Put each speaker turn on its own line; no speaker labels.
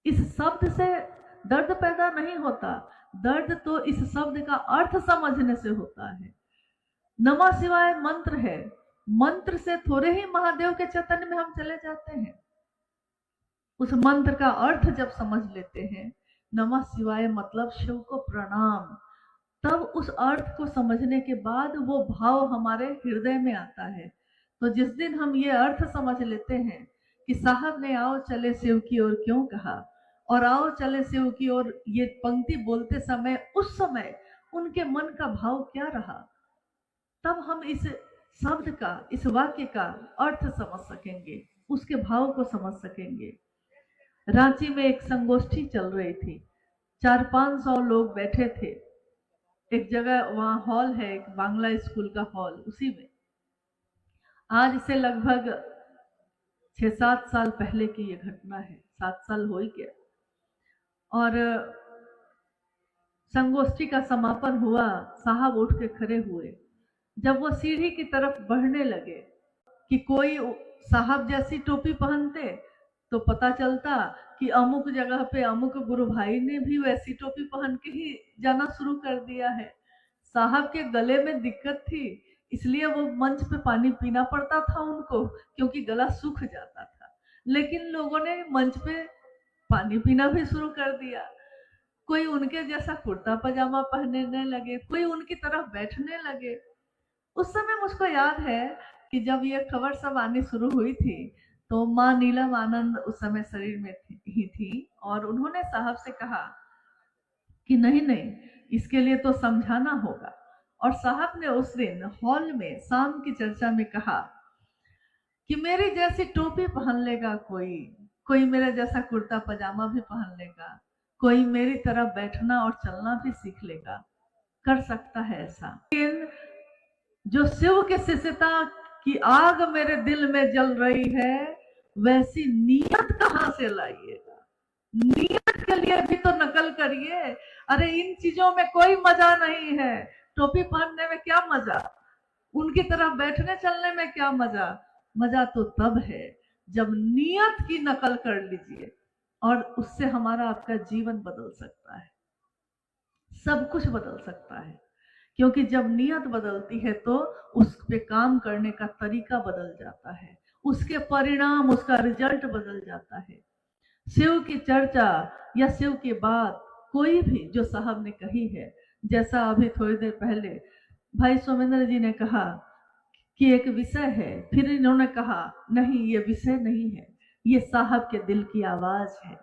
इस शब्द से दर्द पैदा नहीं होता, दर्द तो इस शब्द का अर्थ समझने से होता है। नमः शिवाय मंत्र है, मंत्र से थोड़े ही महादेव के चैतन्य में हम चले जाते हैं। उस मंत्र का अर्थ जब समझ लेते हैं, नमः शिवाय मतलब शिव को प्रणाम, तब उस अर्थ को समझने के बाद वो भाव हमारे हृदय में आता है। तो जिस दिन हम ये अर्थ समझ लेते हैं कि साहब ने आओ चले शिव की ओर क्यों कहा, और आओ चले शिव की ओर ये पंक्ति बोलते समय उस समय उनके मन का भाव क्या रहा, तब हम इस शब्द का, इस वाक्य का अर्थ समझ सकेंगे, उसके भाव को समझ सकेंगे। रांची में एक संगोष्ठी चल रही थी, 400-500 लोग बैठे थे। एक जगह वहां हॉल है, एक बांग्ला स्कूल का हॉल, उसी में आज से लगभग 6-7 साल पहले की ये घटना है, 7 साल हो ही गया। और संगोष्ठी का समापन हुआ, साहब उठ के खड़े हुए। जब वो सीढ़ी की तरफ बढ़ने लगे कि कोई साहब जैसी टोपी पहनते तो पता चलता कि अमुक जगह पे अमुक गुरु भाई ने भी वैसी टोपी पहन के ही जाना शुरू कर दिया है। साहब के गले में दिक्कत थी, इसलिए वो मंच पे पानी पीना पड़ता था उनको, क्योंकि गला सूख जाता था। लेकिन लोगों ने मंच पे पानी पीना भी शुरू कर दिया। कोई उनके जैसा कुर्ता पजामा पहनने लगे, कोई उनकी तरफ बैठने लगे। उस समय मुझको याद है कि जब ये खबर सब आनी शुरू हुई थी तो माँ नीलम आनंद उस समय शरीर में ही थी, और उन्होंने साहब से कहा कि नहीं नहीं, इसके लिए तो समझाना होगा। और साहब ने उस दिन हॉल में शाम की चर्चा में कहा कि मेरी जैसी टोपी पहन लेगा कोई मेरे जैसा कुर्ता पजामा भी पहन लेगा, कोई मेरी तरह बैठना और चलना भी सीख लेगा, कर सकता है ऐसा। लेकिन जो शिव के शिष्यता की आग मेरे दिल में जल रही है, वैसी नियत कहां से लाइएगा? नियत के लिए भी तो नकल करिए। अरे इन चीजों में कोई मजा नहीं है। टोपी पहनने में क्या मजा, उनकी तरफ बैठने चलने में क्या मजा? मजा तो तब है जब नियत की नकल कर लीजिए, और उससे हमारा आपका जीवन बदल सकता है, सब कुछ बदल सकता है। क्योंकि जब नियत बदलती है तो उस पे काम करने का तरीका बदल जाता है, उसके परिणाम, उसका रिजल्ट बदल जाता है। शिव की चर्चा या शिव की बात कोई भी जो साहब ने कही है, जैसा अभी थोड़ी देर पहले भाई सोमेंद्र जी ने कहा कि एक विषय है, फिर इन्होंने कहा नहीं ये विषय नहीं है, ये साहब के दिल की आवाज है।